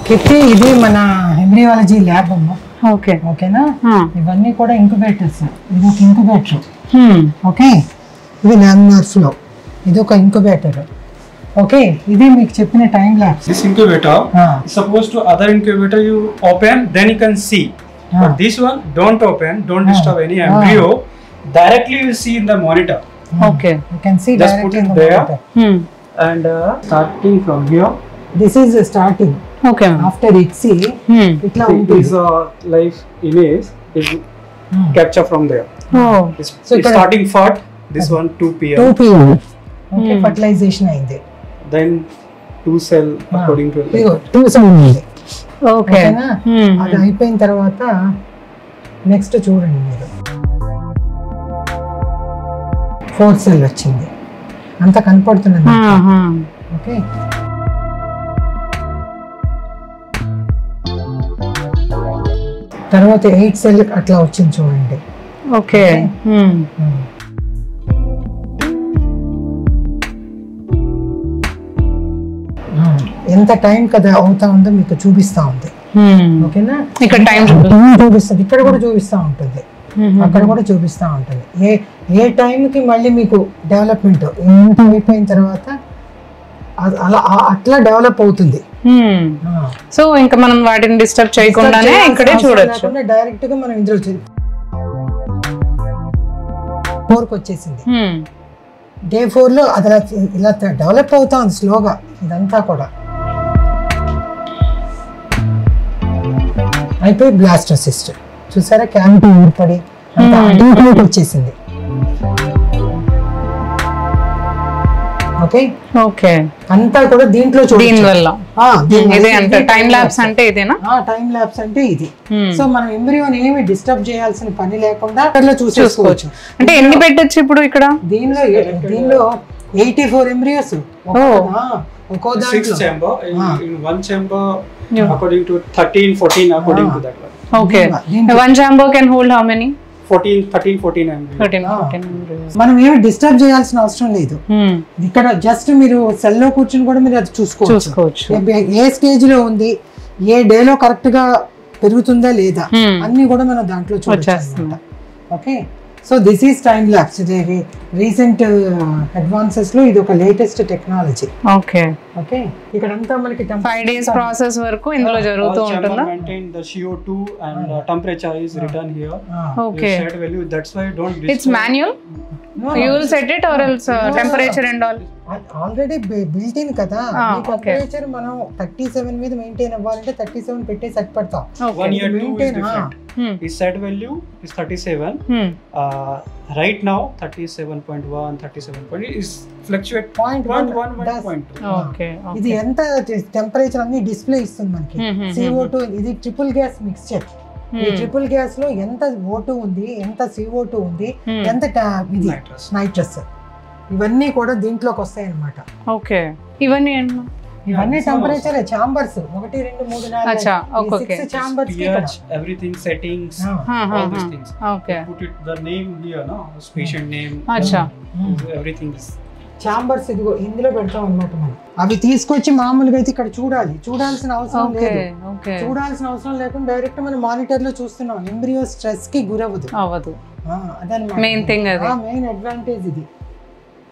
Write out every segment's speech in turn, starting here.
Kitty ఇది మన embryology lab అమ్మ. ఓకే ఓకేనా? ఇవన్నీ కూడా ఇంక్యుబేటర్స్. ఇది ఒక ఇంక్యుబేటర్. ఓకే, ఇది లామినార్ ఫ్లో, ఇది ఒక ఇంక్యుబేటర్. ఓకే, ఇది మీకు చెప్పిన time labs. This incubator is supposed to other incubator you open, then you can see. But this one don't open, don't disturb any embryo. Directly you see in the monitor. Okay, you can see just directly put it in the there. monitor. And starting from here. This is starting. Okay. After it see, itla this live image is capture from there. Oh, so it's starting fat. This one 2 p.m. 2 p.m. Okay, fertilization అయింది. Then 2 cell according to 2 cell ఉంది. Okay, అది అయిపోయిన తర్వాత next చూడండి మీరు 4 cell వచ్చింది. అంత కనపడుతున్నది. ఓకే, తర్వాత 8 సెల్ అట్లా వచ్చింది చూడండి. ఓకే, ఎంత టైం కదా అవుతా ఉందో మీకు చూపిస్తా ఉంది. ఓకేనా? ఇక్కడ టైం చూపిస్తుంది, ఇక్కడ కూడా చూపిస్తా ఉంటుంది, అక్కడ కూడా చూపిస్తా ఉంటుంది. ఏ టైంకి మళ్ళీ మీకు డెవలప్మెంట్ ఎంత అయిపోయిన తర్వాత అలా అట్లా డెవలప్ అవుతుంది. సో ఇంకా మనం వాటిని డిస్టర్బ్ చేయకుండానే ఇక్కడే చూడొచ్చు. డైరెక్ట్ గా మనం ఇందులో 4కి వచ్చేసింది. డే 4 లో అది ఇలా డెవలప్ అవుతా ఉంది స్లోగా. ఇదంతా కూడా అయిపోయి బ్లాస్టోసిస్ట్ చూసారా, క్యావిటీ ఏర్పడి అంతా వచ్చేసింది. ఓకే ఓకే, అంతా కూడా దీంట్లో దీని వల్ల టైం ల్యాబ్స్ అంటే ఇదేనా? టైం ల్యాబ్స్ అంటే ఇది. సో మనం ఎంబ్రియోని ఏమి డిస్టర్బ్ చేయాల్సిన పని లేకుండా చూసుకోవచ్చు. అంటే ఎన్ని పెట్టచ్చు ఇప్పుడు ఇక్కడ? దీనిలో 84 ఎంబ్రియోస్. ఒక్కో దాంట్లో 6 chamber in one chamber according to 13 14 according to that one. Okay, one chamber can hold how many? 13 embryos. మనం ఏమి డిస్టర్బ్ చేయాల్సిన అవసరం లేదు. ఇక్కడ జస్ట్ మీరు సెల్ లో కూర్చుని కూడా మీరు అది చూసుకోవచ్చు. ఏ స్టేజ్ లో ఉంది, ఏ డే లో కరెక్ట్ గా పెరుగుతుందా లేదా అన్ని కూడా మనం దాంట్లో చూడొచ్చు. Okay, so this is time lapse. ఇది రీసెంట్ అడ్వాన్సెస్ లో ఇది ఒక లేటెస్ట్ టెక్నాలజీ. ఓకే ఓకే, ఇక్కడ అంతా మనకి 5 days ప్రాసెస్ వరకు ఇందులో జరుగుతూ ఉంటుందా? Maintain the CO2 and temperature is written here. Okay, set value, that's why don't disturb. It's manual. You will set it or else temperature and all already built in కదా. Temperature మనం 37 మీద maintain అవ్వాలంటే 37 పెట్టే set పెడతాం. 1 year 2 is different. Is set value is 37. Right now 37.1 37 is fluctuate 0.1 Okay, ఇది ఎంత temperature అన్ని display ఇస్తుంది మనకి. CO2 ఇది ట్రిపుల్ గ్యాస్ మిక్స్చర్. ఈ ట్రిపుల్ గ్యాస్ లో ఎంత O2 ఉంది, ఎంత CO2 ఉంది, ఎంత ఇది నైట్రస్, ఇవన్నీ కూడా దీంట్లోకి వస్తాయి అన్నమాట. ఓకే, ఇవన్నీ టెంపరేచర్ చాంబర్స్ 1 2 3 4 అచ్చా. ఓకే, 6 చాంబర్స్ కి everything settings, all these things. Okay, put it the name here, no patient name. అచ్చా, everything is చాంబర్స్ ఇదిగో ఇందులో పెడతాం అన్నమాట. మనం అవి తీసుకొచ్చి మామూలుగా అయితే ఇక్కడ చూడాల్సిన అవసరం లేదు. చూడాల్సిన అవసరం లేకుండా డైరెక్ట్ మనం మానిటర్ లో చూస్తున్నాం. ఎంబ్రియో స్ట్రెస్ కి గురవ్వదు. అదన్నమాట మెయిన్ థింగ్, అది మెయిన్ అడ్వాంటేజ్ ఇది.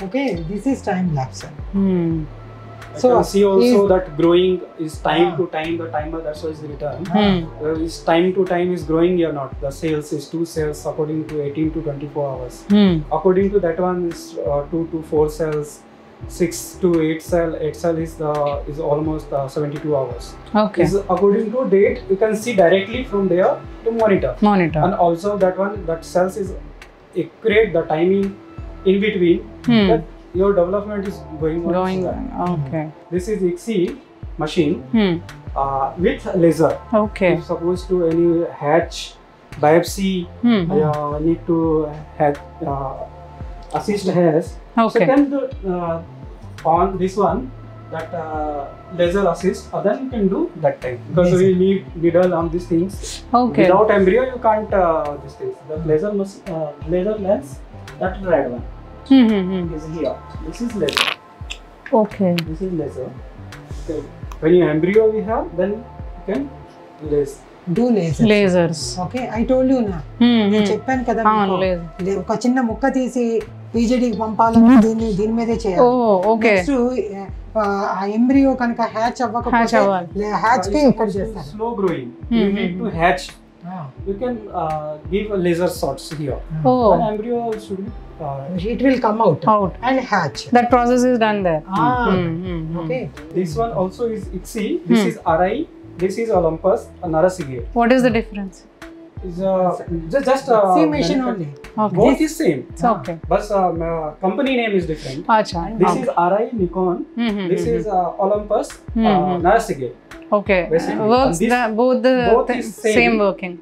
Okay, this is time labs. So see also that growing is time to time, the timer that's why is written. Is time to time is growing or not. The cells is 2 cells according to 18 to 24 hours. According to that one is 2 to 4 cells, 6 to 8 cell is almost 72 hours. Okay, is according to date you can see directly from there to monitor. And also that one, that cells is accurate the timing in between that your development is going on. Okay, this is ICSI machine with laser. Okay, if supposed to any hatch biopsy need to have assist has. Okay, second on this one that laser assist, then you can do that time because we need needle on these things. Okay, without embryo you can't these things. The laser must laser lens, that red one is here. This is laser. Okay, This is laser. Okay. When you embryo we have, then can lace. Do laser. Lasers. Okay I told you నా, నేను చెప్పాను కదా మీకు, ఒక చిన్న ముక్క తీసి పీజీడీకి పంపాలని దీని మీదే చేయాలి. ఓకే. నెక్స్ట్ ఆ ఎంబ్రియో కనుక హ్యాచ్ అవ్వకపోతే హ్యాచ్ కి ఇక్కడ చేస్తారు. Slow growing. You need to hatch. You can give a laser shots here. An embryo should be. It will come out and hatch. That process is done there. Okay. This one also is ICSI. This is RI. This is Olympus. Narasige. What is the difference? Is just same machine only. Both is same. Okay. But company name is different. Acha. This is RI Nikon. This is Olympus Narasige. Okay. Works both is same working.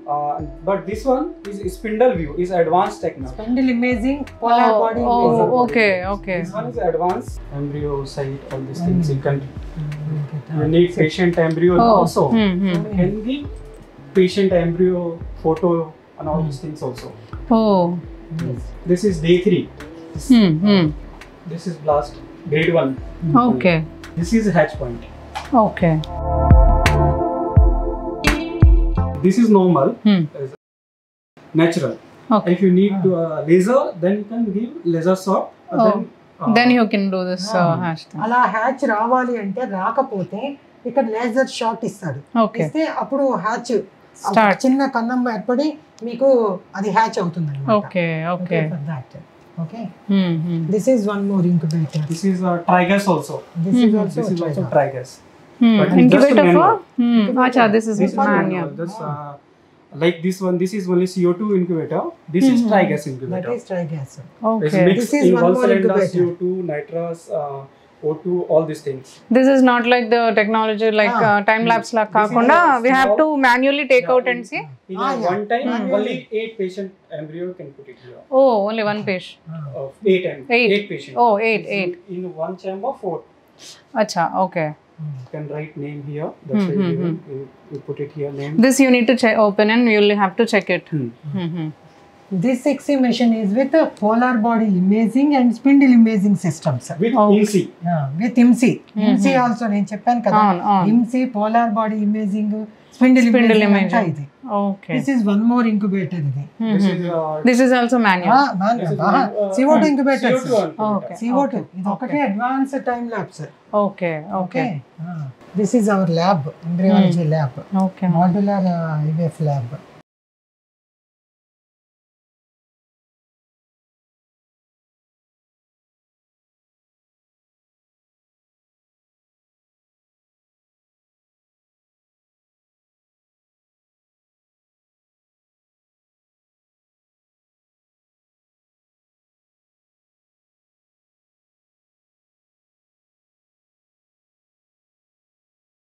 But this one is spindle view, is advanced technology. Spindle imaging, polar body imaging. Okay. This one is advanced embryo site, all these things you can. You need patient embryo also. You can give patient embryo photo and all these things also. This is day 3. This is blast grade 1. Okay. This is hatch point. Okay. This is normal, natural. Okay. If you need laser, then you can give laser shot. Then you can do this hash thing. అలా hatch రావాలి అంటే, రాకపోతే ఇక్కడ laser shot ఇస్తాడు. ఇస్తే అప్పుడు hatch చిన్న కన్నం ఏర్పడి మీకు అది హ్యాచ్ అవుతుంది అన్నమాట. Okay. Okay. This is one more incubator. This is Trigas also. This is also Trigas. Incubator for? Acha, this is manual. Like this one, this is only CO2 incubator. This is Trigas incubator. That is Trigas. Okay. This is one more incubator. CO2, nitrous, O2, all these things. This is not like the technology like time lapse la kakunda. We have to manually take out and see. In one time, only 8 patient embryo can put it here. Oh, only one patient. 8 patients. Oh, 8. In one chamber, 4. Acha, okay. You can write name here. That's why you put it here, name. This you need to open and you will have to check it. This ICSI machine is with a polar body imaging and spindle imaging systems. With IMSI. With IMSI. IMSI also నేను చెప్పాను కదా. IMSI, polar body imaging, spindle imaging. ఇది. Okay. This is one more incubator ఇది. This is also manual. CO2 incubator. Okay. CO2. ఇది ఒకటే advanced time lapse. Okay. This is our lab, embryology lab. Okay. Modular IVF lab.